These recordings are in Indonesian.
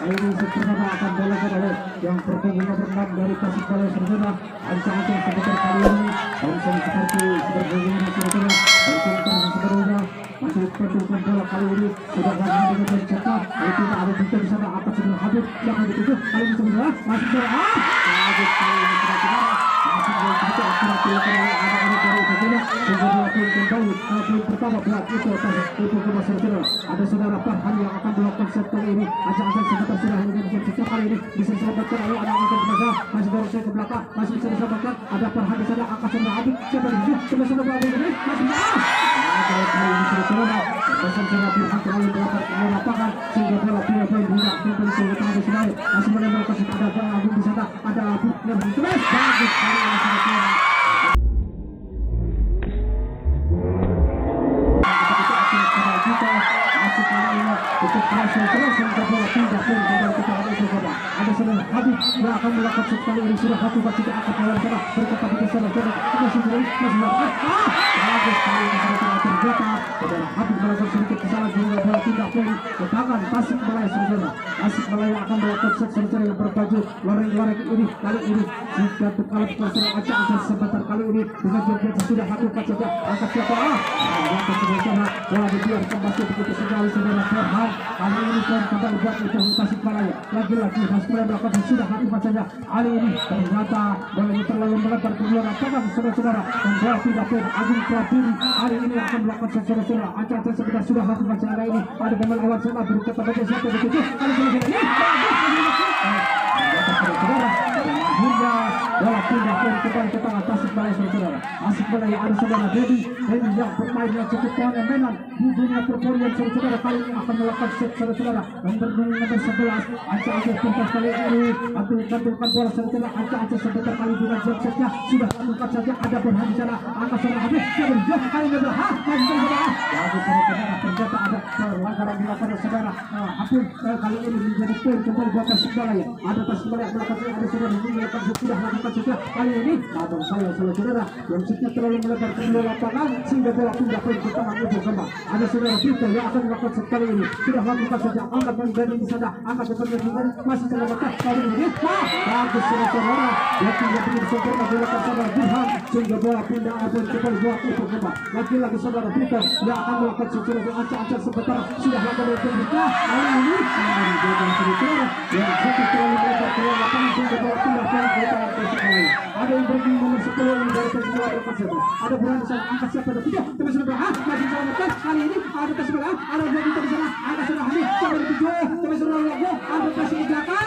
Ini sepertinya akan dilakukan oleh yang pertandingan berenam dari Tasikmalaya saudara. Ancang-ancang sebentar kali ini langsung seperti sebagaimana saudara. Langsung sebelumnya masih pertandingan bola kali ini sudah berhasil dengan cepat. Itu ada juga di sana apa sudah habis yang dituju kali ini saudara masih berah. Habis kali ini saudara masih begitu akurat dilakukan anak-anak dari saudara. Sehingga dilakukan kembali poin pertama berat itu saudara. Ada saudara Farhan yang akan melakukan set kali ini. Ancang-ancang sebentar sudah hingga set kali ini bisa diselamatkan oleh anak-anak penjaga. Masih dorong saya ke belakang, masih bisa diselamatkan. Ada Farhan di sana, angkat sudah habis. Siapa di sini? Coba habis ini masih kalau kali ini sudah turun, pesan sudah Farhan kembali melakukan lapangan sehingga bola poin hingga kembali ke tengah di sini. Masih menembakkan set ada Agung di sana, ada Abu yang bertugas. Bagus kali ini sudah turun. Untuk berhasil sehingga bola pindah pun kembali ke tangan itu coba. Ada sedang Habib yang akan melakukan set kali ini sudah satu baca angkat lawan sana berkata di sana masih bagus kali ini saudara terjata saudara Habib melakukan sedikit kesalahan sehingga bola pindah pun ke tangan Tasikmalaya saudara. Tasikmalaya akan melakukan set saudara yang berbaju loreng-loreng ini kali ini jika berkalah saudara acak-acak sebentar kali ini dengan jadian sudah satu baca angkat siapa saudara bola dibiarkan masih begitu sekali saudara Farhan. Kali ini pun kembali buat itu Tasikmalaya. Lagi-lagi Tasikmalaya melakukan sudah hati bacanya. Kali ini ternyata bola ini terlalu melebar ke luar lapangan saudara-saudara. Dan bola tidak pun Agung Prabudi. Kali ini akan melakukan saudara-saudara. Ancang-ancang sebentar sudah hati baca kali ini. Ada pemain awal sana berkata baca satu begitu. Kali ini saudara-saudara. Hingga bola pindah kembali ke tangan Tasikmalaya saudara. Tasikmalaya ada saudara Dedi yang bermain yang cukup fenomenal di dunia perpolian saudara. Kali ini akan melakukan set saudara nomor 11 ancang-ancang tuntas kali ini bantukan bola saudara. Ancang-ancang sebentar kali dengan setnya sudah lakukan saja ada Burhan di sana angkat saudara habis yang berjauh kali ini berhak masih saudara lalu saudara ternyata ada pelanggaran dilakukan saudara Apun kali ini menjadi poin kembali buat Tasikmalaya. Ada Tasikmalaya melakukan ada saudara melakukan sudah lakukan saja kali ini abang saya saudara yang setnya terlalu melebar ke luar lapangan sehingga bola pindah poin ke tangan Ibu Kembang. Ada saudara Peter yang akan melakukan set kali ini sudah lakukan saja angkat dari di sana angkat sebentar juga masih selamatkan kali ini bagus saudara yang pindah sempurna dilakukan saudara Burhan sehingga bola pindah abon kembali buat Ibu Kembang. Lagi-lagi saudara Peter yang akan melakukan sesuatu ancang-ancang sebentar sudah lakukan dari kita kali ini menjaga saudara yang satu terlalu melebar ke luar lapangan sehingga bola pindah poin ke tangan Tasikmalaya. Ada yang berdiri nomor 10 yang dari Tasikmalaya angkat saja ada Burhan di sana angkat siapa ada Peter tapi sudah masih selamatkan kali ini ada Tasikmalaya ada Burhan di sana angkat sudah habis sampai di tujuh tapi sudah lalu ada kasih di belakang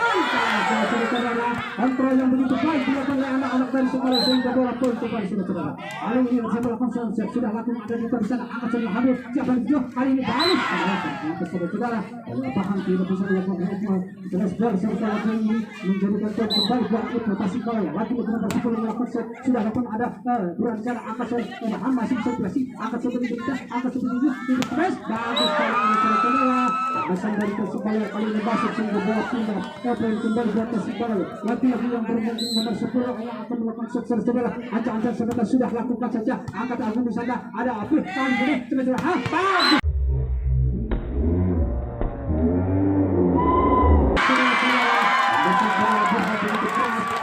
saudara kontrol yang begitu baik dilakukan oleh anak-anak dari Tasikmalaya sehingga bola poin kembali saudara. Kali ini saya melakukan sudah lakukan ada di sana angkat sudah habis siapa di tujuh kali ini balik saudara paham tidak bisa melakukan jelas saudara ini menjadikan poin kembali buat itu Tasikmalaya. Lagi nomor 10 melakukan sudah lakukan ada Burhan di sana angkat sudah masih sirkulasi angkat sudah kita angkat sudah itu bagus kali ini saudara. Pesan dari Tasikmalaya kali ini masuk sehingga bola pindah poin kembali buat Tasikmalaya. Lagi-lagi yang nomor 10 yang akan melakukan set saudara. Ancang-ancang sebentar sudah lakukan saja angkat Agung di sana ada Afif kali ini saudara bagus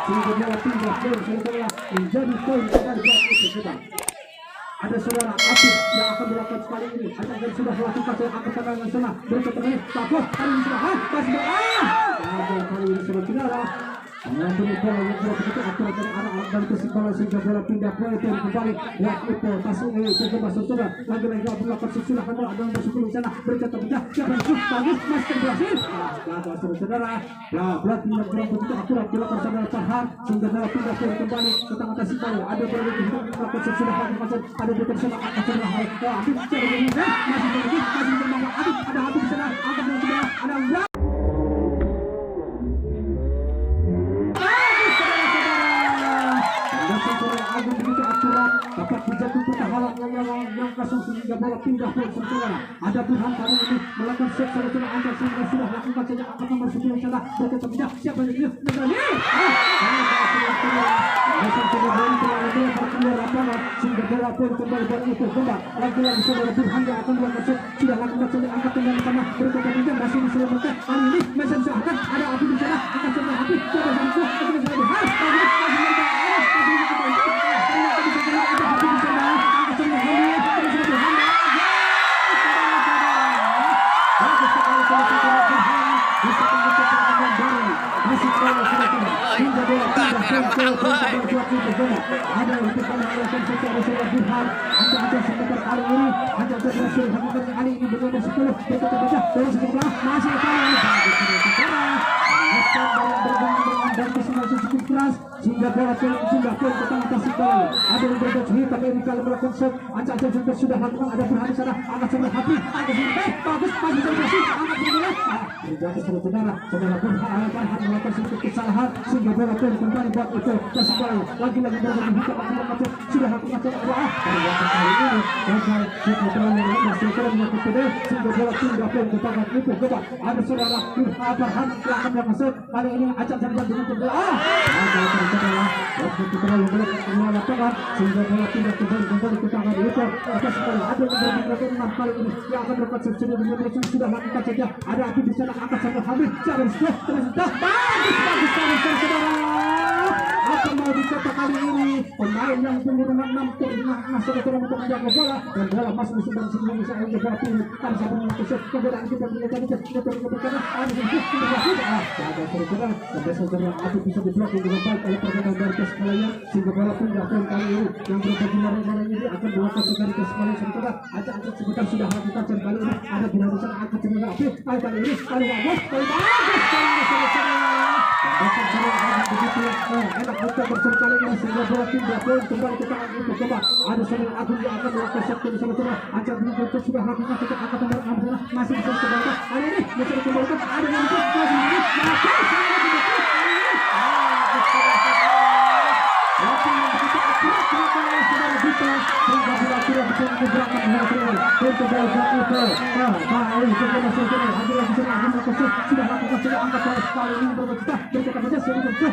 sehingga bola pindah poin saudara menjadi poin kembali buat Tasikmalaya. Ada saudara Afif yang akan melakukan sekali ini. Ancang sudah melakukan saya angkat tangan sana berikut ini takut kali ini sudah masih kali ini saudara mengambil bola yang begitu akurat dari anak-anak dari Tasikmalaya sehingga bola pindah poin kembali buat itu Tasikmalaya coba saudara lagi-lagi melakukan susulan ada yang bersukul di sana berkata tidak siapa yang bagus masih berhasil saudara berat yang begitu akurat dilakukan saudara Farhan sehingga bola pindah poin kembali ke tangan Tasikmalaya. Ada bola yang melakukan susulan ada di sana angkat saudara Habib siapa yang masih begitu masih bermain ada Habib di sana angkat yang sudah ada Agung begitu akurat dapat dijatuh pertahanan yang kasar sehingga bola pindah poin saudara. Ada Burhan kali ini melakukan set saudara Anda sehingga sudah lakukan saja angkat nomor 10 sana berkata tidak siapa yang ini sehingga bola poin kembali buat itu kembali lagi-lagi saudara Burhan yang akan melakukan sudah lakukan saja angkat tendangan pertama berikutnya juga masih diselamatkan kali ini masih diselamatkan ada api di sana akan coba api coba sampai Burhan ada yang kita melakukan secara Burhan ancang sebentar kali ini ancang berhasil lakukan kali ini dengan 10 kita baca dari sebelah masih dan masih cukup keras sehingga bola sudah poin ke tengah Tasikmalaya ada yang berhasil tapi ini kalau melakukan set ancang sudah lakukan ada Burhan di sana angkat sebelah hati angkat sebelah bagus masih berhasil angkat sebelah terjadi saudara Burhan melakukan sedikit kesalahan sehingga bola poin kembali buat itu Tasikmalaya lagi-lagi berhasil hitam sudah lakukan doa pada kali ini gagal setelah yang masih melakukan pedal sehingga bola sudah poin ke tengah itu coba ada saudara Burhan yang akan melakukan kali ini acak saja dengan doa ada saudara waktu kita yang melakukan sehingga bola tidak kembali ke tengah itu Tasikmalaya ada yang berhasil 6 kali ini yang akan melakukan subsidi sudah lakukan saja ada api di sana angkat sampai habis jangan terus bagus saudara apa mau dicetak kali ini pemain yang punya 6 tengah saudara untuk menjaga bola dan bola masih sedang sini bisa menjaga bola pilih kan sampai melakukan kemudian kita melihat ada saudara api bisa diblokir dengan baik oleh pergerakan dari Tasikmalaya sehingga bola pun jatuh kali ini yang berbagi marah ini akan melakukan dari Tasikmalaya saudara acak sebentar sudah lakukan kali ini ada dinamisan angkat sebentar api kali ini kali bagus begitu enak betul bersekali ini sehingga bola pindah poin kembali ke tangan itu coba ada Sanil Agung yang akan melakukan set ke sana ancam begitu sudah lakukan sejak angkatan dari Amrina masih bisa dikembalikan hari ini bisa dikembalikan ada yang masih ini sudah lakukan sudah angkat kali ini berbetul berkata saja sudah betul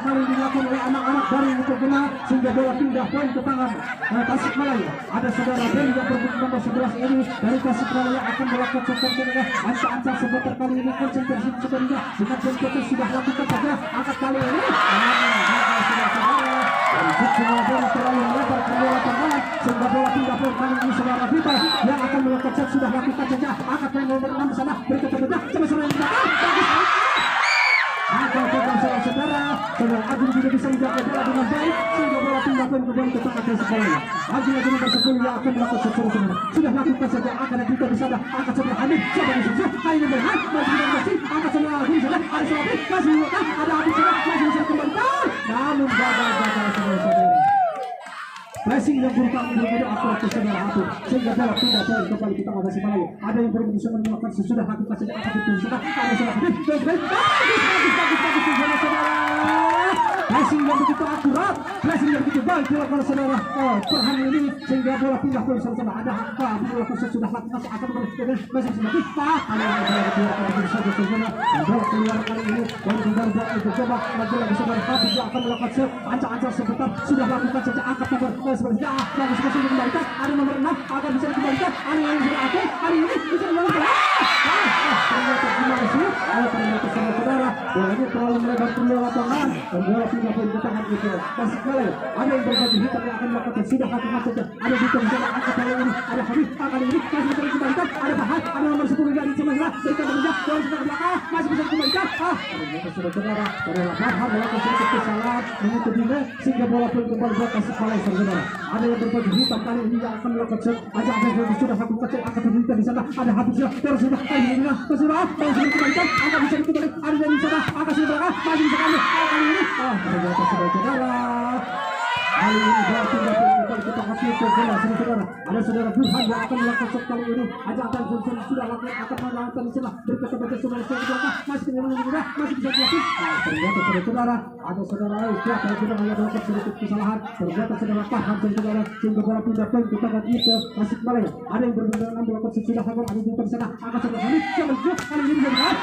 kali dilakukan oleh anak-anak dari Mukogena sehingga bola pindah poin ke tangan Tasikmalaya. Ada saudara Ben yang berbunyi nomor 11 ini dari Tasikmalaya akan melakukan sesuatu ancang sebentar kali ini konsentrasi sebenarnya dengan bentuknya sudah lakukan saja angkat kali ini terlalu lebar ke bola tangan sehingga bola pindah poin kali ini saudara Vita yang akan melakukan set sudah lakukan saja angkat poin nomor 6 sana berikut sebentar sama-sama yang saudara Agung tidak bisa menjaga bola dengan baik sehingga bola pindah poin kembali ke tengah Tasikmalaya. Agung lagi nomor 10 yang akan melakukan sesuatu sudah lakukan saja akan kita bisa angkat sebelah Hamid siapa yang bisa kali ini berhak masih angkat sebelah Agung sana ada Sofi masih ada Agung sana masih bisa kembalikan namun gagal saudara blessing yang berupa berbeda akurat ke saudara Agung sehingga bola pindah poin kembali ke tengah Tasikmalaya. Ada yang berusaha melakukan sesudah lakukan saja angkat itu sana ada saudara Hamid bagus saudara blessing yang begitu akurat blessing yang begitu baik dilakukan saudara Burhan ini sehingga bola pindah poin sama-sama ada Hakka melakukan sudah lakukan akan berikutnya masih sedikit ada yang dilakukan saja saudara bola keluar kali ini dan kembali buat itu coba lagi saudara Habib yang akan melakukan set ancang sebentar sudah lakukan saja angkat nomor sebenarnya bagus masih dikembalikan ada nomor 6 akan bisa dikembalikan ada yang sudah aku hari ini bisa melakukan ternyata gimana sih ternyata sama saudara bola ini terlalu melebar ke lapangan dan bola pindah poin ke tangan itu Tasikmalaya. Ada yang berbaju hitam yang akan melakukan sudah lakukan saja ada di tengah angkat kali ini ada Habib kali ini masih bisa dikembalikan ada Fahad ada nomor 10 dari Cemara berikan bekerja bola sudah belakang masih bisa dikembalikan ternyata saudara Fahad melakukan sedikit kesalahan mengikuti sehingga bola pun kembali buat Tasikmalaya saudara. Ada yang berbaju hitam kali ini yang akan melakukan set aja sudah lakukan set angkat berita di sana ada Habib terus sudah kali ini sudah dikembalikan angkat bisa dikembalikan ada yang di sana angkat sudah belakang masih bisa kali ini ternyata saudara kali ini bola pindah kembali ke tengah itu bola saudara Ada saudara Burhan yang akan melakukan shot kali ini. Ajakan Johnson sudah lakukan akan melakukan di sana. Berkata pada saudara belakang masih dengan mudah masih bisa dilakukan. Ternyata saudara ada saudara siapa yang sudah melakukan sedikit kesalahan. Ternyata saudara Farhan dan saudara sehingga bola pindah poin ke tangan itu Tasik Malaya. Ada yang berbeda melakukan sudah hampir ada di sana. Akan saudara kali siapa itu kali ini benar.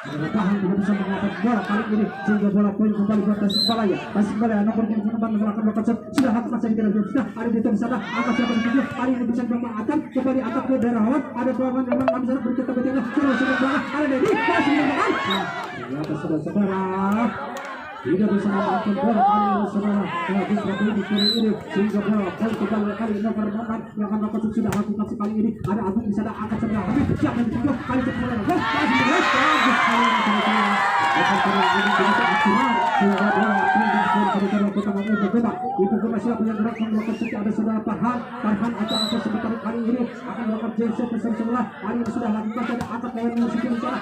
Saudara Tahan tidak bisa mengangkat bola kali ini sehingga bola poin kembali ke Tasik Malaya. Tasik Malaya nomor yang kembali melakukan shot sudah lakukan saya tidak sudah ada di sana. Angkat siapa itu kali ini bisa memanfaatkan kembali angkat ke daerah lawan. Ada pemain memang kami sana berkata betina sudah bola ada Dedi masih menekan. Ternyata saudara tidak bisa memanfaatkan bola kali ini saudara. Lagi berarti di kali ini sehingga bola poin kembali kali ini nomor yang akan melakukan sudah lakukan sekali ini ada Agung di sana angkat sebelah habis siap yang ditunjuk kali itu bola masih menekan. Itu juga siapa yang gerak melakukan seperti ada saudara Farhan atau sebentar kali ini akan melakukan jersey pesan sebelah kali ini sudah lakukan pada angkat lawan musik di sana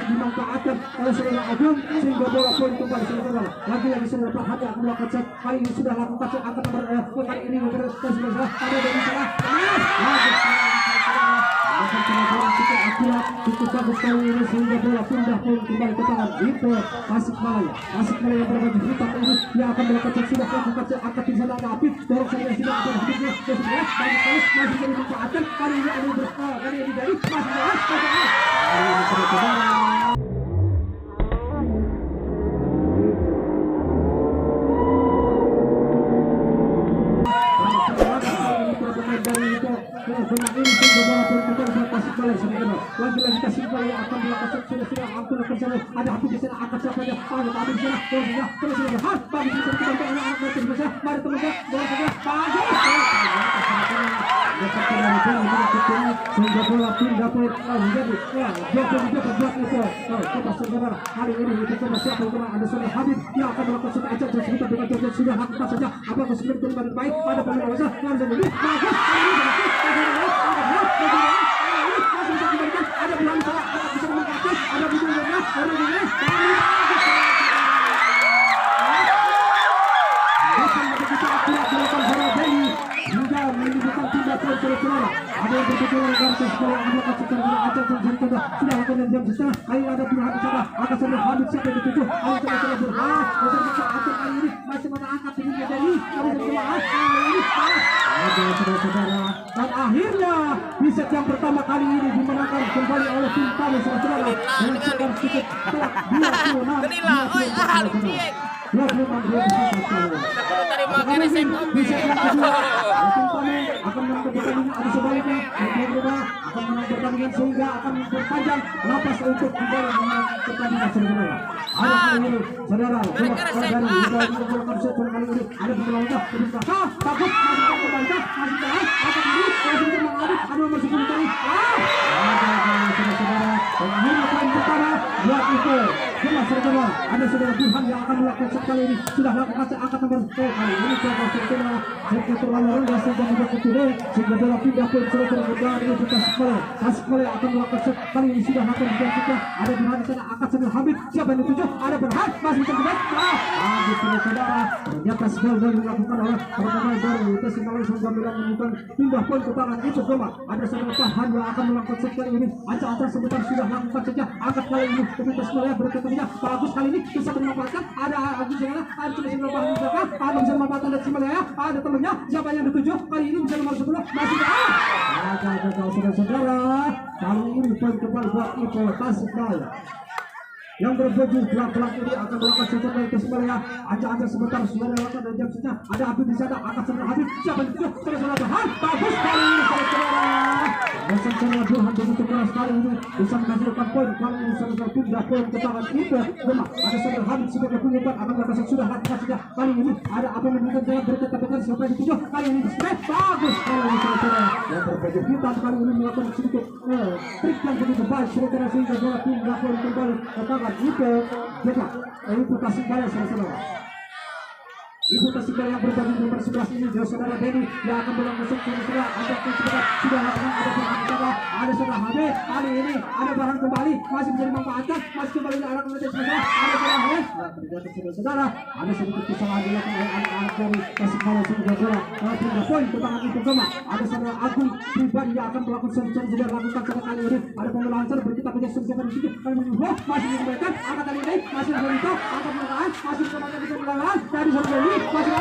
dimanfaatkan oleh saudara Agung sehingga bola poin kembali saudara. Lagi-lagi saudara Farhan yang melakukan set kali ini sudah lakukan set angkat nomor kali ini nomor saudara ada dari sana. Cukup bagus kali ini sehingga bola pindah poin kembali ke tangan itu Tasik Malaya yang berbaju hitam ini yang akan melakukan set sudah lakukan set angkat di sana ada Apit dorong saja sudah ada hidupnya sebenarnya banyak kali masih jadi dimanfaatkan kali ini ada kali ini dari lagi-lagi Tasik Malaya akan melakukan sudah angkul bersama ada Habib di sana akan siapa ada Habib di sana terus bagi bisa kita anak berbiasa mari teman-teman bola saja sehingga bola pindah poin menjadi dia buat itu kita saudara hari ini kita coba siapa yang ada saudara Habib yang akan melakukan sudah aja kita dengan Jojo sudah lakukan saja apakah sebenarnya kembali baik pada pemain Wasa yang jadi bagus ada bulan salah bisa mengatakan ada bulannya orang ini ada yang berbicara garis sekolah ada kacau acak sudah lakukan jam setengah ayo ada pilihan di sana akan sudah habis siapa yang dituju ayo coba berhak acak kali ini masih mana angkat ini jadi kami semua ada saudara dan akhirnya di set yang pertama kali ini dimenangkan kembali oleh tim kami saudara dengan skor sedikit telak 26 di set yang kedua tim kami akan menang pertandingan ada sebaliknya akan menang pertandingan sehingga akan berpanjang lapas untuk kembali menang pertandingan saudara ada kali ini saudara dari melakukan set kali ini ada berlawanan takut masih kembali masih tahan akan dulu masih mengaduk ada masih kembali saudara akhirnya poin pertama buat itu jelas saudara ada saudara Burhan yang akan melakukan set kali ini sudah lakukan set angkat nomor kali ini saudara set terlalu rendah sehingga juga kedua sehingga bola pindah poin saudara dari Tasik Malaya akan melakukan set kali ini sudah lakukan juga ada Burhan di sana angkat sambil Habib siapa yang dituju ada Burhan masih bisa kembali Habib saudara ternyata sebel dilakukan oleh pemain baru Tasik Malaya sehingga menemukan pindah poin ke tangan itu Goma ada saudara Farhan yang akan melakukan set kali ini acak-acak sebentar sudah lakukan saja angkat kali ini tapi Tasik Malaya berkata tidak bagus kali ini bisa memanfaatkan ada Agus Jana ada cuma sebelah bahan di belakang ada bisa memanfaatkan Tasik Malaya ada temannya siapa yang dituju kali ini bisa nomor 10 masih ada saudara kali ini poin kembali buat Ipo Tasik Malaya yang berbaju gelap-gelap ini akan melakukan sesuatu dari Tasik Malaya acak-acak sebentar sudah lewat dan jam setengah ada Habib di sana akan segera Habib siapa yang dituju saudara Burhan bagus kali ini saudara saudara Burhan begitu keras kali ini bisa menghasilkan poin kali ini saudara pindah poin ke tangan itu Goma ada saudara Habib sebagai penyebab akan melakukan sudah lakukan saja kali ini ada apa yang memberikan jalan berkata-kata siapa yang dituju kali ini bagus kali ini saudara yang berbaju hitam kali ini melakukan sedikit trik yang begitu baik saudara sehingga bola pindah poin kembali ke tangan itu Tasik Malaya saudara Ibu Tasikmalaya yang berbaju nomor 11 ini adalah saudara Denny yang akan belum masuk ke sebelah. Ada sudah lakukan ada perhatian ada saudara Habib kali ini ada barang kembali masih bisa dimanfaatkan masih kembali ke arah kemudian sebelah ada saudara Habib terjadi saudara ada sedikit kesalahan dilakukan oleh anak-anak dari Tasikmalaya sudah bola 3 poin ketangan itu sama ada saudara Agung pribadi yang akan melakukan servis sudah lakukan pada kali ini ada pembelaan servis berita punya servis di sini kali menunggu masih dikembalikan angkat kali ini masih berita angkat pembelaan masih kembali bisa pembelaan dari saudara masih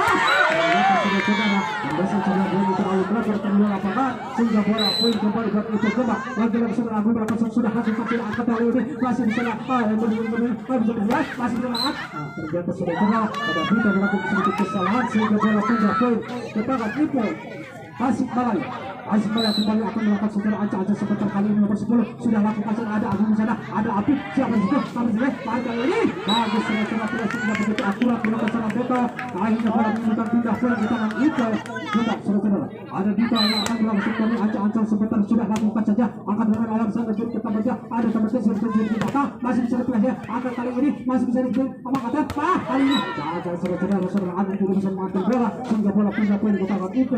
saudara membaca cara bola terlalu keras terlalu lapangan sehingga bola poin kembali buat itu kembang lagi saudara Agung melakukan sudah lakukan tidak angkat kali ini masih bisa bisa bergerak masih bergerak ternyata saudara pada kita melakukan sedikit kesalahan sehingga bola 3 poin ketangan triple Tasikmalaya kembali akan melakukan saudara ancang-ancang sebentar kali ini nomor 10 sudah lakukan ada Agung di sana ada Apik siapa itu kami sudah kali ini bagus saudara sudah begitu akurat melakukan salah foto akhirnya bola menemukan 3 poin di tangan itu sudah saudara ada Dita yang akan melakukan kami ancang-ancang sebentar sudah lakukan saja angkat dengan alam sana jadi kita baca ada teman-teman sudah di belakang masih bisa dipelah angkat kali ini masih bisa dipelah apa kata kali ini jangan saudara Agung tidak bisa mengambil bola sehingga bola 3 poin di tangan itu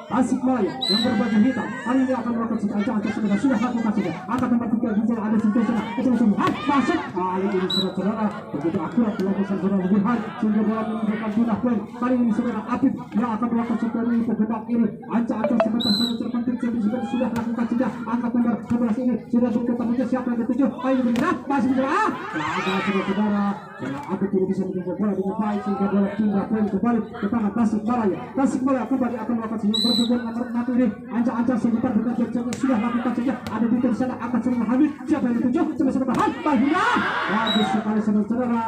Tasikmalaya yang berbaju hitam kali ini akan melakukan ancang-ancang sebentar sudah lakukan saja angkat nomor 3 di sana ada situasi itu semua masuk kali ini saudara begitu akurat melakukan saudara Burhan sehingga bola menunjukkan 2 poin kali ini saudara Apip yang akan melakukan sebentar ini pegedap ini ancang-ancang sebentar saja terpenting sudah lakukan saja angkat nomor 11 ini sudah berketemu siapa yang ketujuh kali ini benar masih bisa ada saudara Apip tidak bisa menjaga bola dengan baik sehingga bola 3 poin kembali ke tangan Tasikmalaya kembali akan melakukan sebuah perbuatan nomor 6 ini ancang-ancang sebentar dengan jalan sudah lakukan saja ada di sana angkat sering Hamid siapa yang ketujuh coba bertahan bahaya bagus sekali saudara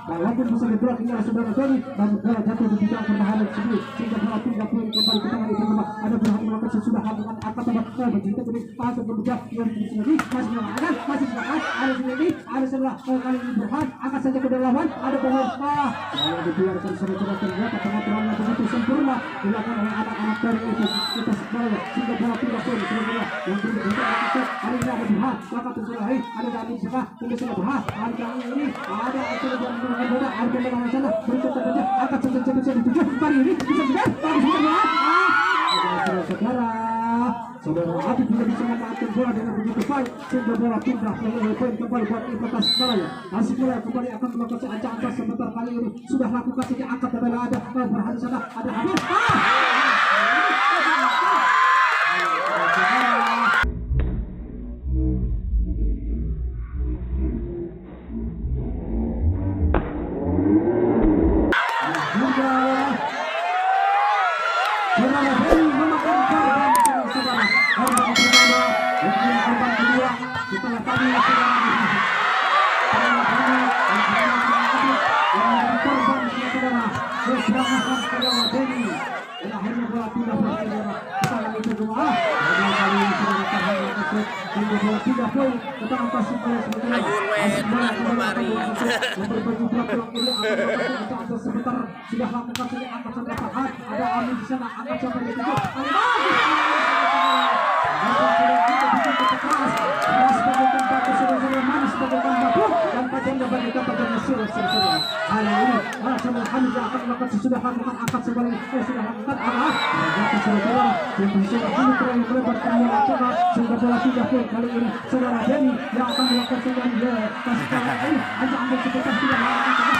walaupun bisa diberat ini saudara Tony namun bola jatuh di bidang pertahanan sendiri sehingga bola 3 poin kembali ke tangan itu ada berhak melakukan sesudah lakukan angkat nomor begitu jadi pasang berbuka yang sendiri masih ada sendiri ada sebelah kali ini berhak angkat saja ke lawan ada pemain kalau dibiarkan saudara ternyata pengaturannya begitu sempurna dilakukan oleh anak-anak dari itu kita sebenarnya sehingga bola 3 poin saudara yang berbeda hari ini ada berhak maka terserah ada dari sana tinggal sana berhak hari ini ada acara yang berbeda ada pemain sana berikut saja angkat saja dituju kali ini bisa juga saudara Habib tidak bisa memanfaatkan bola dengan begitu baik sehingga bola pindah poin kembali buat Ibu Tasikmalaya kembali akan melakukan ancang-ancang sebentar kali ini sudah lakukan saja angkat tabela ada berhati sana ada Habib sebentar sudah lakukan saja angkat saja tahan ada Amin di sana angkat siapa yang itu dan tajam dapat dikatakan sudah kali ini sama Hamid akan melakukan sudah lakukan angkat sebaliknya sudah lakukan arah saudara yang bisa Hamid yang melebar kembali coba sehingga bola 3 poin kali ini saudara Denny yang akan melakukan sebaliknya Tasikmalaya ini hanya ambil sebentar sudah lakukan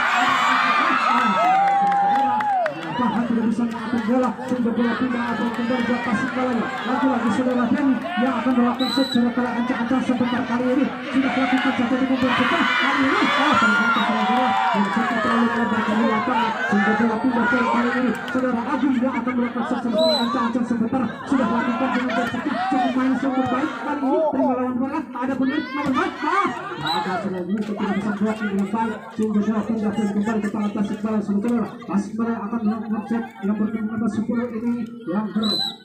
Bahan tidak bisa mengambil bola sehingga bola pindah atau kembali buat Tasikmalaya lagi-lagi saudara Denny yang akan melakukan set secara ancang-ancang sebentar kali ini sudah lakukan satu dengan bersetar kali ini ternyata saudara yang satu terlalu lebar kami lakukan sehingga bola pindah poin kali ini saudara Agung yang akan melakukan set secara ancang-ancang sebentar sudah lakukan dengan bersetar cukup main sungguh baik kali ini terima lawan bola ada benar nomor 4 ada saudara ini tidak bisa buat dengan baik sehingga bola pindah poin kembali ke tangan Tasikmalaya saudara Tasikmalaya akan melakukan yang bertemu nomor 10 ini yang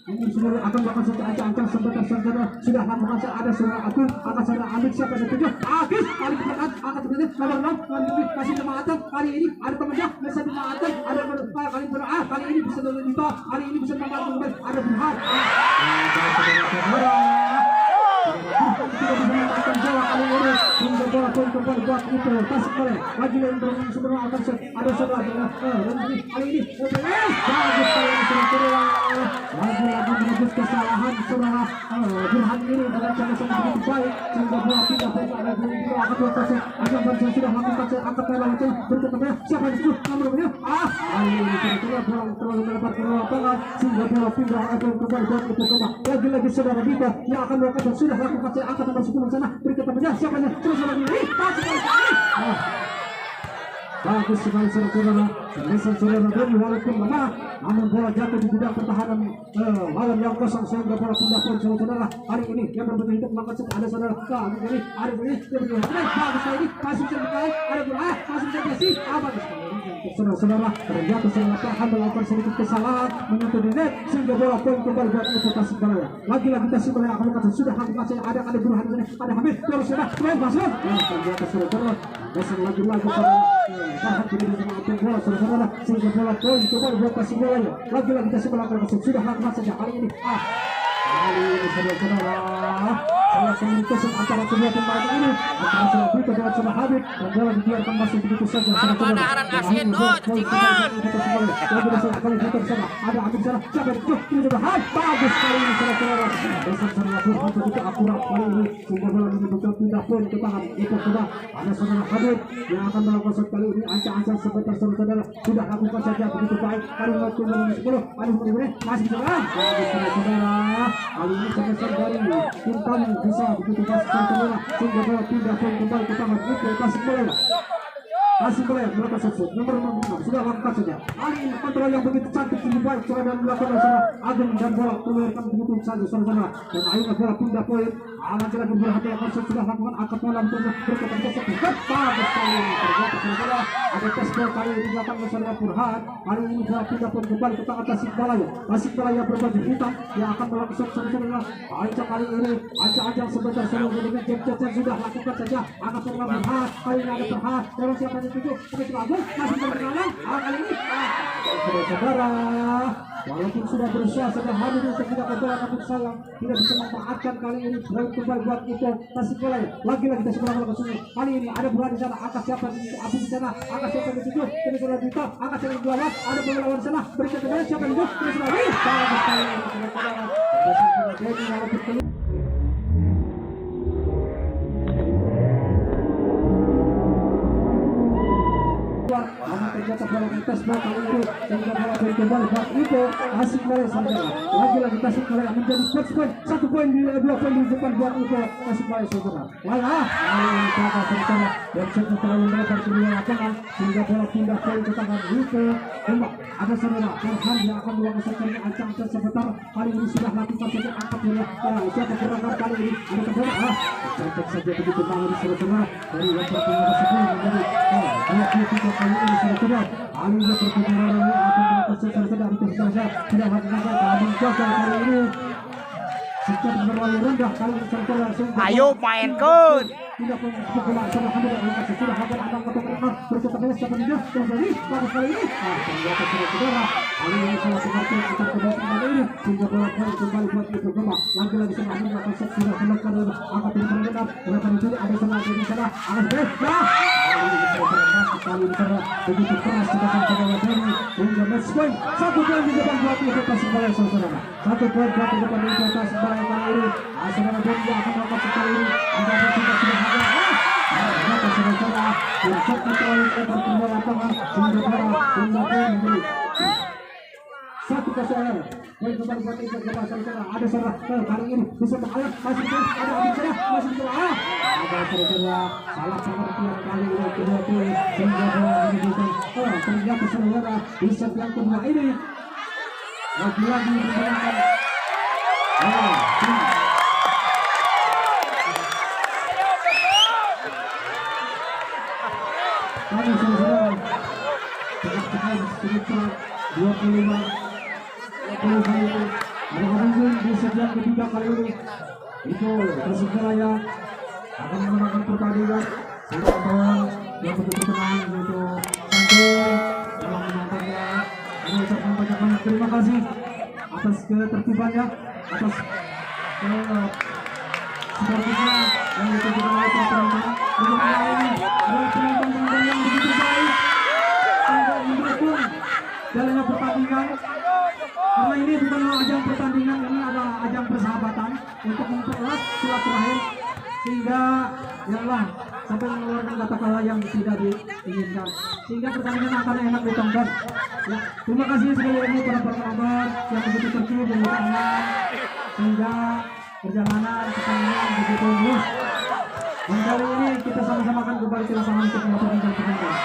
ini sudah akan melakukan satu ancang-ancang sebentar saudara sudah lakukan ada saudara Agung akan saudara Amir siapa yang tujuh habis kali dekat angkat terus nomor 6 kali ini kasih jemaatan kali ini ada temannya bisa jemaatan ada kali berdoa kali ini bisa dito kali ini bisa tambah ada berhak tidak bisa mendapatkan bola kali ini sehingga bola bola poin kembali buat itu Tasik Malaya. Lagi lempar sebenarnya akan ada sebelah Renzi kali ini bagus kali ini saudara. Lagi menembus kesalahan saudara. Burhan ini dengan cara sangat begitu baik sehingga bola pindah poin ada di akan berkasi akan berkasi sudah lakukan angkat bola itu berikutnya siapa itu nomornya kali ini saudara bola terlalu melebar ke lapangan sehingga bola pindah akan kembali buat itu coba lagi saudara Bito yang akan melakukan sudah lakukan angkat nomor 10 sana berikutnya siapa terus lagi bagus sekali saudara. Saudara Demi walaupun lemah namun bola jatuh di bidang pertahanan lawan yang kosong sehingga bola pindah poin saudara. Hari ini yang berbeda hidup melakukan ada saudara ini hari ini dia berdua bagus kali ini masih bisa berkait ada bola masih bisa kasih bagus saudara terjatuh saudara tahan melakukan sedikit kesalahan menyentuh di net sehingga bola poin kembali buat untuk Tasik Malaya. Lagi-lagi Tasik Malaya akan melakukan sudah hampir ada Burhan di sini ada Hamid terus sudah main masuk terjatuh saudara besar lagi-lagi tahan tidak bisa mengambil bola saudara sehingga bola poin kembali buat Tasik Malaya. Lagi-lagi Tasik Malaya akan masuk sudah lakukan saja kali ini kali ini saudara salah komunikasi antara kedua pemain ini antara saudara Bito dengan saudara Habib dan bola dibiarkan masuk begitu saja saudara. Asin Cikon ada Habib sana siapa itu ini sudah bagus kali ini saudara. Besar saudara Burhan begitu akurat kali ini sehingga bola dibuka pindah poin ke tangan itu sudah ada saudara Habib yang akan melakukan shot kali ini ancang-ancang sebentar saudara sudah lakukan saja begitu baik kali ini waktu nomor 10 kali ini masih bisa bagus saudara. Kali ini sebesar dari Intan bisa begitu bagus saudara sehingga bola pindah poin kembali ke tangan itu Tasik Malaya. Tasik Malaya melakukan shot nomor 6 sudah lakukan saja. Kali ini kontrol yang begitu cantik tinggi baik saudara dan melakukan saudara Ageng dan bola keluarkan begitu saja saudara dan akhirnya bola pindah poin. Alanjir lagi berhati akan sudah lakukan angkat bola untuk berkembang bagus kali ini terjatuh saudara. Ada tes bola kali ini dilakukan saudara Burhan. Kali ini bola pindah poin kembali ke tangan Tasik Malaya. Tasik Malaya berbaju hitam yang akan melakukan shot saudara. Ancang kali ini ancang sebentar saudara dengan jam sudah lakukan saja angkat bola Burhan. Kali ini ada Burhan terus siapa itu Habib Agung masih berkenalan kali ini saudara. Walaupun sudah berusaha sudah hadir untuk tidak bola namun sayang tidak bisa memanfaatkan kali ini poin kembali buat itu Tasik Malaya. Lagi-lagi Tasik Malaya melakukan sini. Kali ini ada Burhan di sana, angkat siapa di situ, Abu di sana, angkat siapa di situ, ini sudah Bito, angkat siapa di bawah, ada pemain sana, berikan ke siapa itu, ini sudah bagus kali ini saudara. Jadi walaupun ternyata bola tes bola kali itu sehingga bola kembali buat itu Tasik Malaya saudara. Lagi-lagi Tasik Malaya menjadi first point 1 poin di 2 poin di depan buat itu Tasik Malaya saudara. Ini kakak saudara dan setelah terlalu melebar ke luar lapangan sehingga bola pindah poin ke tangan itu tembak ada saudara Burhan yang akan melakukan serangan ancang-ancang sebentar. Kali ini sudah lakukan saja angkat bola siapa gerakan kali ini ada bola cantik saja begitu bangun saudara dari yang pertama sebelum menjadi 23 kali ini saudara. Alihnya perputaran ini akan melakukan saudara itu saja tidak lakukan namun gagal kali ini sejak terlalu rendah kali ini saudara langsung ayo mainkan tidak bola sama Hamid yang melakukan sudah hampir akan kotak rendah berkata siapa dia terjadi bagus kali ini ternyata saudara Ali ini salah seperti kita kembali ini sehingga bola poin kembali buat itu bola lagi-lagi sama Hamid melakukan shot sudah menekan angkat dari rendah menekan itu ada sama di sana angkat kali ini karena begitu keras sebagai saudara dari hingga match point 1 poin di depan buat itu Tasik Malaya saudara. 1 poin buat di depan itu Tasik Malaya kali ini saudara dan dia akan melakukan sekali ini antara kita sudah ada ternyata saudara yang satu poin untuk kedua lapangan sehingga bola hingga poin menjadi 1-0 poin kembali buat itu saudara. Ada saudara kali ini bisa mengalah masih ada Habib sana masih bisa ada saudara salah pengertian kali ini kedua poin sehingga bola menunjukkan ternyata saudara di set yang kedua ini lagi-lagi dimenangkan kami saudara tengah-tengah sekitar 25 kali ini ada Habib di set yang ketiga kali ini itu Tasik Malaya akan memenangkan pertandingan sehingga bawang yang begitu tenang yaitu Sanjay dalam menontonnya. Kami ucapkan banyak terima kasih atas ketertibannya, atas supportnya yang ditunjukkan oleh pertandingan. yang begitu baik sehingga mendukung jalannya pertandingan. Karena ini bukan ajang pertandingan, ini adalah ajang persahabatan untuk mempererat silaturahim sehingga yalah sampai mengeluarkan kata-kata yang tidak diinginkan sehingga pertandingan akan enak ditonton. Ya, terima kasih sekali lagi para penonton yang begitu tertib dan tenang sehingga perjalanan pertandingan begitu mulus. Dan kali ini kita sama-sama akan kembali ke lapangan untuk melakukan pertandingan.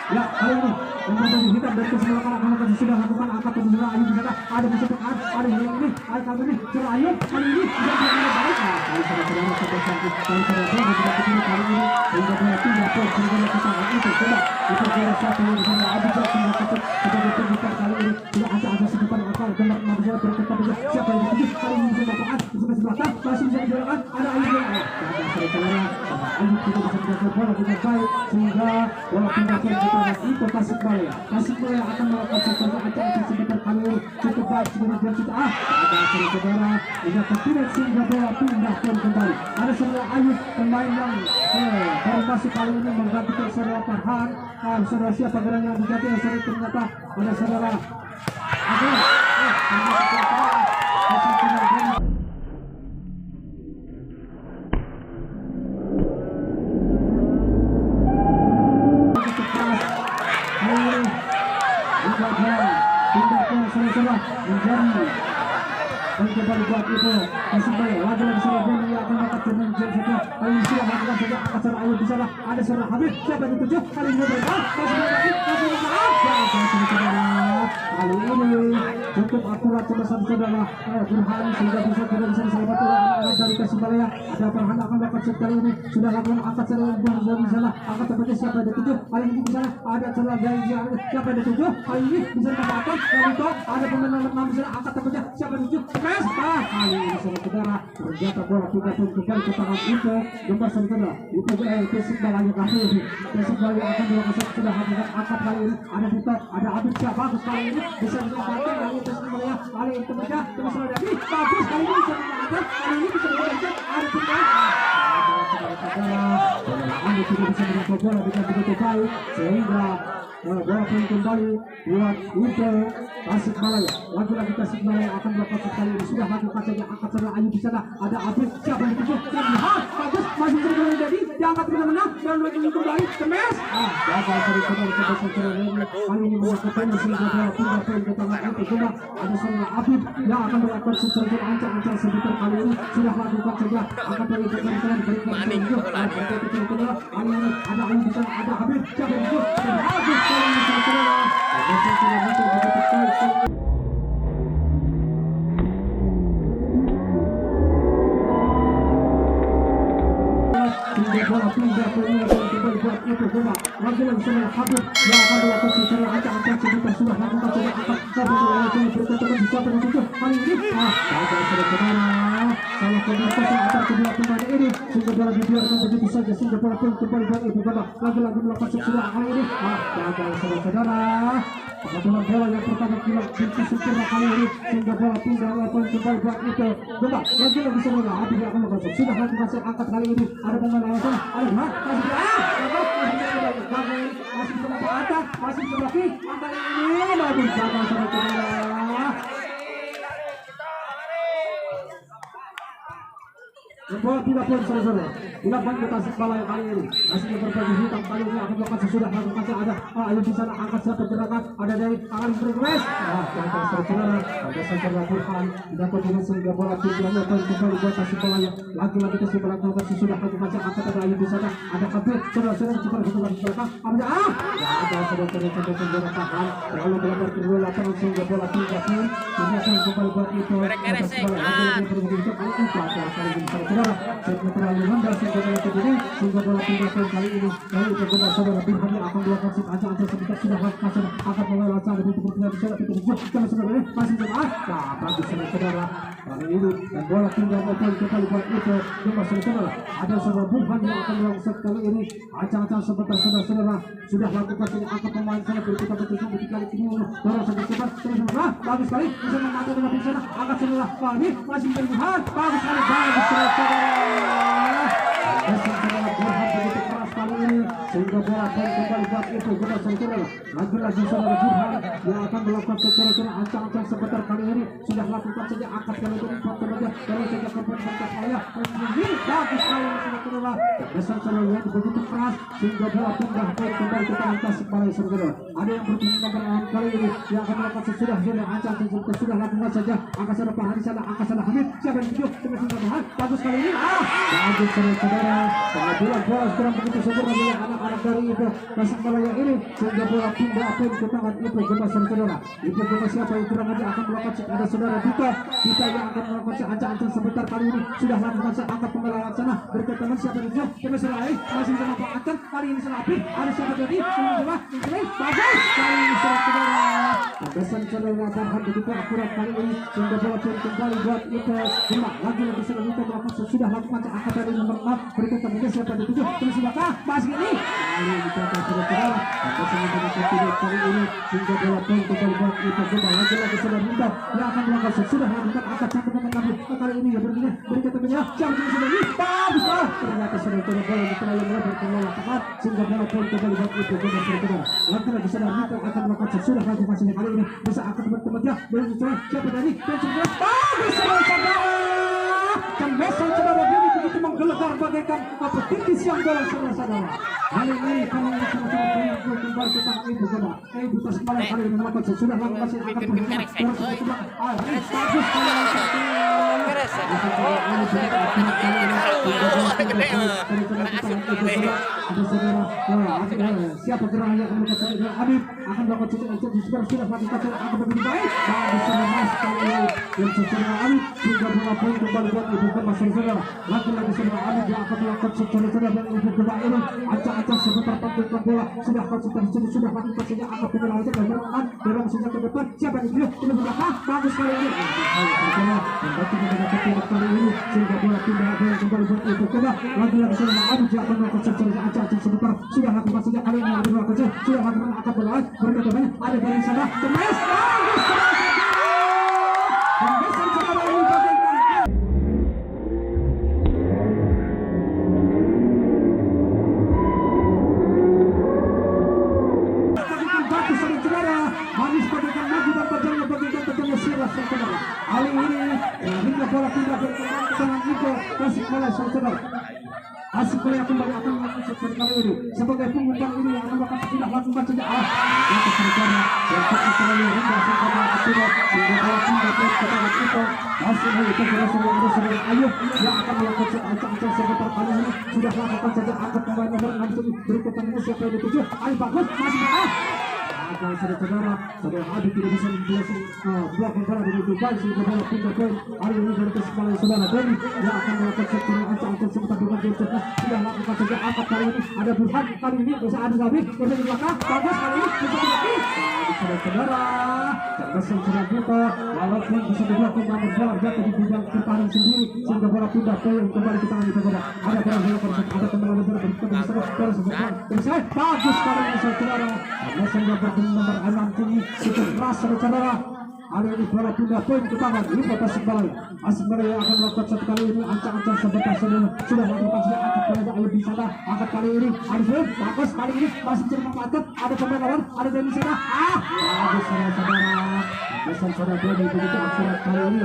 Ya, kali ini yang bertanding hitam dari keseluruhan akan sudah lakukan angkat kebenaran Ayu bisa ada di sebelah ada yang ini ada kali ini Surah Ayu kali ini tidak berani baik. Kali saudara sampai sakit kali saudara tidak ketemu kali ini sehingga dia tidak pun sehingga kita itu coba itu kira satu yang bisa ada satu yang takut sebagai pembuka kali ini tidak ada sekitar akal gambar manusia berkata siapa yang dituju kali ini bisa lakukan di sebelah belakang masih bisa dijalankan ada Ayu yang ada saudara Ayu tidak bisa menjaga bola dengan baik sehingga bola tindakan kita itu Tasikmalaya akan melakukan sesuatu acak-acak sebentar kali ini cukup baik sebenarnya kita ada saudara tidak terpilih sehingga bola pindah kembali ada saudara Ayu pemain yang baru masuk kali ini menggantikan saudara Farhan. Saudara siapa gerangan yang diganti saudara ternyata ada saudara dan kembali buat itu Tasikmalaya lagi-lagi saudara Benny yang akan melakukan turun jam satu kali ini sudah melakukan saja angkat saudara Ayu di sana ada saudara Habib siapa yang dituju kali ini berubah masih kali ini cukup akurat sebesar saudara Burhan sehingga tidak bisa diselamatkan oleh anak-anak dari Tasikmalaya. Ada Farhan akan melakukan set kali ini sudah lakukan angkat saudara Burhan di sana angkat tempatnya siapa yang dituju kali ini di sana ada saudara Gayi siapa yang dituju kali ini bisa dikatakan lalu itu ada pemain nomor 6 di sana angkat tempatnya siapa yang dituju kali ini saudara ternyata bola tidak pun kembali ke tangan itu gempa saudara itu Tasikmalaya kali ini Tasikmalaya akan melakukan sudah hadirkan angkat kali ini ada Vito ada Abid bagus kali ini bisa dikatakan kali Tasikmalaya kali ini tempatnya terus lagi bagus kali ini bisa dikatakan kali ini bisa dikatakan ada Vito Anda tidak bisa menangkap bola dengan begitu baik sehingga bola pun kembali buat untuk Tasikmalaya. Lagi-lagi Tasikmalaya akan melakukan sekali ini sudah lakukan saja angkat saudara Ayu di sana ada Abid siapa yang dituju lihat bagus masih terus jadi diangkat dengan menang dan lagi kembali kemes gagal saudara kali ini melakukan sehingga bola pindah ke tangan itu cuma ada saudara Abid yang akan melakukan sesuatu ancang-ancang sebentar kali ini sudah lakukan saja angkat dari belakang berikan kali ini ada Ayu di sana ada Abid siapa yang dituju Abid kali ini saudara bola pindah kembali buat itu bola lagi-lagi saudara Habib yang akan melakukan secara acak-acak sebentar sudah lakukan saja angkat bola itu berkatakan di siapa yang dituju kali ini gagal saudara salah komunikasi antar kedua pemain ini sehingga bola dibiarkan begitu saja sehingga bola pun kembali buat itu bola lagi-lagi melakukan sesuatu kali ini gagal saudara kebetulan bola yang pertama bilang binti sempurna kali ini sehingga bola pindah pun kembali buat itu bola lagi-lagi saudara Habib yang akan melakukan sudah lakukan secara angkat kali ini ada pemain langsung ada masih sebelah ke atas masih sebelah kiri angkat ini bagus gagal saudara bola tidak pun saudara dilakukan ke Tasikmalaya kali ini masih berbaju hitam kali ini akan melakukan sesudah lakukan ada Ayu di sana angkat siapa gerakan ada dari tangan progres gagal saudara ada saudara Burhan dapat dengan sehingga bola pindah kembali buat Tasikmalaya lagi-lagi Tasikmalaya melakukan sesudah lakukan angkat ada Ayu di sana ada Habib saudara-saudara cepat lakukan di belakang ada saudara-saudara tahan terlalu berlebar kedua lapangan sehingga bola pindah pun kembali buat itu Tasikmalaya lagi-lagi berbagi itu kali ini kali ini saudara setnya terlalu rendah sehingga bola ini sehingga bola pindah kali ini kali itu benar saudara Burhan yang akan melakukan sit acak-acak sebentar sudah lakukan saudara akan melawan saudara itu berpindah di sana itu sama saudara ini masih bagus saudara kali ini dan bola pindah kembali buat itu benar saudara ada saudara Burhan yang akan melakukan set kali ini acak-acak sebentar saudara sudah lakukan ini angkat pemain sana berikutnya bertujuh di kali ini dorong cepat terus bagus sekali bisa memantau dengan di sana angkat saudara kali masih Burhan bagus sekali bagus saudara Burhan begitu keras sehingga bola poin kembali buat itu kita saudara. Lagi-lagi saudara Burhan yang akan melakukan secara ancang-ancang sebentar kali ini sudah lakukan saja angkat kali ini 4 tenaga dari saja korban serta saya ini bagus sekali saudara. Besar saudara yang begitu keras sehingga bola pindah poin kembali ke tangan Tasikmalaya saudara. Ada yang bertindak kali ini yang akan melakukan sesudah ancang-ancang sudah lakukan saja angkat saudara Pak Hari sana angkat sana Hamid siapa yang tujuh dengan Burhan bagus kali ini bagus saudara. Kemudian bola sekarang begitu saudara yang anak-anak dari itu Tasikmalaya ini sehingga bola pindah poin ke tangan itu kita saudara. Itu kita siapa yang kurang aja akan melakukan ada saudara kita yang akan melakukan ancang-ancang sebentar kali ini sudah lakukan angkat pembelawan sana berkaitan siapa yang tujuh kita selain masih sama Pak Atan kali ini salah Apit ada siapa jadi coba ini bagus kali ini saudara. Kesan saudara Farhan begitu akurat kali ini sehingga bola poin kembali buat itu cuma lagi saudara kita melakukan sudah lakukan angkat dari nomor 4 berkaitan siapa yang tujuh terus bakal masih ini kali ini kita saudara kesan saudara kali ini sehingga bola poin kembali buat itu coba lagi saudara kita yang akan melakukan sudah lakukan angkat satu kali ini ya berkaitan siapa yang sudah ini bagus ternyata saudara bola terlalu melebar ke lapangan sehingga bola poin kembali buat itu coba saudara lagi saudara kita akan melakukan sudah lakukan kali ini bisa akan bertemu berbicara siapa tadi dan saudara bagus saudara dan besok saudara ini begitu menggelegar bagaikan apa titis yang dalam saudara. Kali ini kami sama-sama kembali ke tangan ibu coba ibu Tasikmalaya kali ini melakukan sudah lakukan akan bagus siapa gerak yang akan melakukan Habib akan melakukan sudah lakukan akan begitu baik bagus mas kali yang saudara Habib sehingga bola poin kembali buat ibu kemas saudara. Lagi-lagi saudara Habib yang akan melakukan saudara dan ibu kemas ini acak-acak sebentar pentingkan bola sudah lakukan saja akan pembelawan dan dorong saja ke depan siapa yang dia ini belakang bagus kali ini kali ini sehingga bola pindah kembali buat ibu kemas lagi-lagi saudara Habib yang akan melakukan acak-acak sebentar sudah lakukan saja kali ini sudah lakukan akan pembelawan berkata ada dari sana Kemas kali ini hingga bola pindah ke tangan Niko Tasikmalaya saudara. Tasikmalaya kembali akan melakukan kali ini sebagai pengumpan ini yang akan melakukan tidak lakukan saja yang saudara yang Tasikmalaya hingga sampai ke sehingga bola pindah ke tangan Niko Tasikmalaya itu saudara Ayub yang akan melakukan ancang-ancang sebentar kali ini sudah lakukan saja angkat pemain nomor 6 berikutnya siapa yang dituju Ayub bagus masih saudara Habib tidak bisa menjelaskan belakang bola dengan baik sehingga bola pindah poin hari ini dari Tasikmalaya saudara Dewi yang akan melakukan secara ancang-ancang sebentar dengan Jokowi sudah lakukan saja angkat kali ini ada Burhan kali ini bisa ada Habib berada di belakang bagus kali ini bisa dilatih saudara terkesan sudah kita walaupun bisa dilakukan namun bola jatuh di bidang pertahanan sendiri sehingga bola pindah poin kembali ke tangan saudara ada bola ada teman-teman berikutnya bisa bagus kali ini saudara sehingga nomor 6 tinggi itu keras saudara. Hari ini bola pindah poin ke tangan Ibu Tasikmalaya akan melakukan satu kali ini ancang-ancang sebentar sudah melakukan sudah angkat bola lebih sana angkat kali ini Arifin bagus kali ini masih jadi memantul ada pemain lawan ada dari sana bagus saudara Dodi begitu akurat kali ini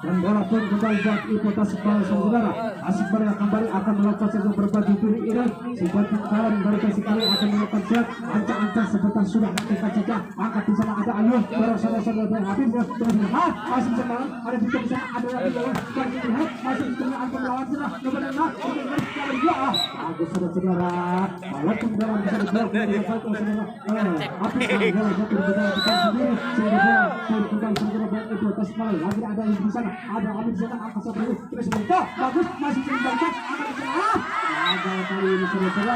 dan bola pun kembali buat Ibu Tasikmalaya saudara. Tasikmalaya kembali akan melakukan satu berbagi pilih ini seperti kawan dari Tasikmalaya akan melakukan set ancang-ancang sebentar sudah lakukan saja angkat di sana ada Ayub para saudara-saudara Habib terus masih bisa ada di sana ada lagi lawan masih bisa angkat melawan sana nomor 6 bagus saudara walaupun dalam bisa dibuat dari satu saudara tapi bola jatuh di dalam sendiri sehingga bola kembali saudara buat Ibu Tasikmalaya lagi ada yang di sana ada Habib sana angkat satu terus bagus masih bisa dibaca angkat di sana ada kali ini saudara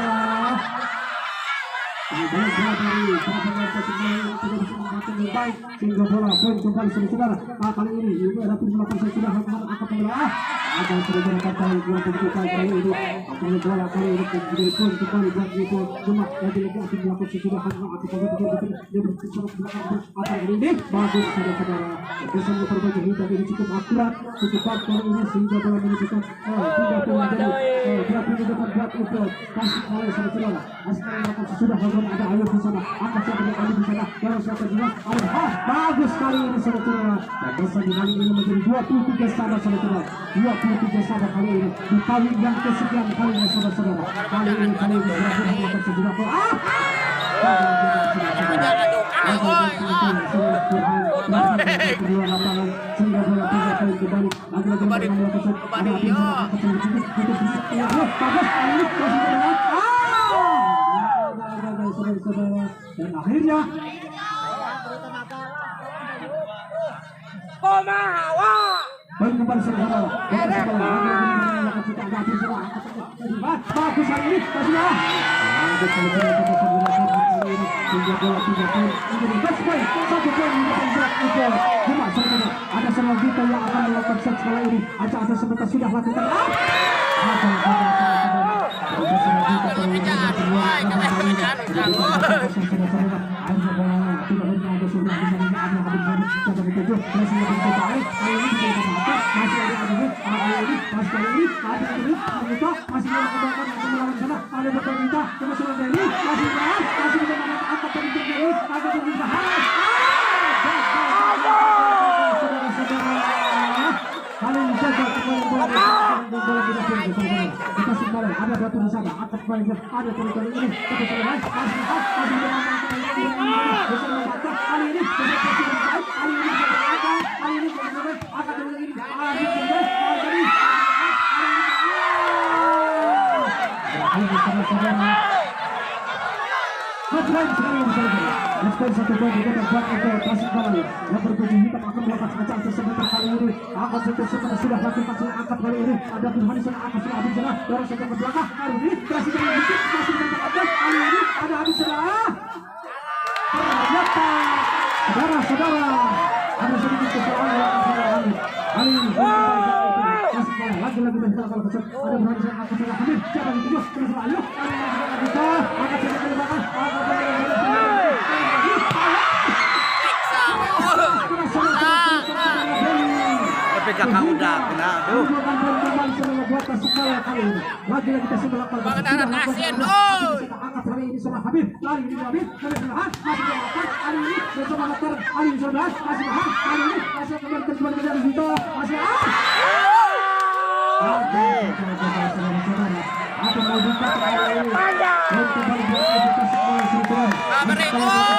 Bola dari pemain Tasikmalaya tidak bisa menghasilkan yang baik sehingga bola poin kembali saudara. Kali ini ada tim melakukan sudah angkat bola. Ada saudara kata yang kurang begitu kali ini. Akhirnya bola kali ini menjadi poin kembali buat itu. Cuma lagi-lagi akan melakukan sudah angkat bola dia berpisah belakang akan ini bagus saudara. Bisa memperbaiki hidup ini cukup akurat, cukup baik kali ini sehingga bola menunjukkan tidak pun menjadi tidak pun dapat buat untuk Tasikmalaya saudara. Askara melakukan sudah ada Ayu di sana, akan siapa yang ada di sana, kalau siapa jelas ada bagus kali ini saudara. Dan dosa di kali ini menjadi 23 sama saudara, 23 sama kali ini di kali yang kesekian kalinya saudara. Kali ini berhasil melakukan sejudah dan akhirnya poin kembali saudara. Bagus hari ini ada selanjutnya yang akan melakukan set sekolah ini. Acak sebentar sudah lakukan. ada batu di sana, atas balik ada kali ini, satu poin kita buat untuk Tasikmalaya yang bertujuh hitam akan melakukan acak sebentar kali ini. Akan sudah lakukan angkat kali ini. Ada Tuhan di sana, akan sudah habis sana. Dorong saja ke belakang. Hari ini masih dengan kali ini ada habis sana. Ternyata saudara-saudara ada sedikit kesalahan kali ini. Lagi-lagi dan kalau kesan ada berani sana akan sudah habis. Siapa yang tujuh? Terus ayo. Kita akan sudah ke belakang. Kakak udah kena aduh. Lagi-lagi kita sudah lakukan. Bangdaran asin, oi. Angkat kali ini sudah habis. Kali ini habis. Kali ini masih melakukan. Kali ini bersama latar. Kali ini sudah masih bahan. Kali ini masih kemudian terjebak ke dalam situ. Masih apa mau buka kali ini? Untuk balik ke Tasikmalaya.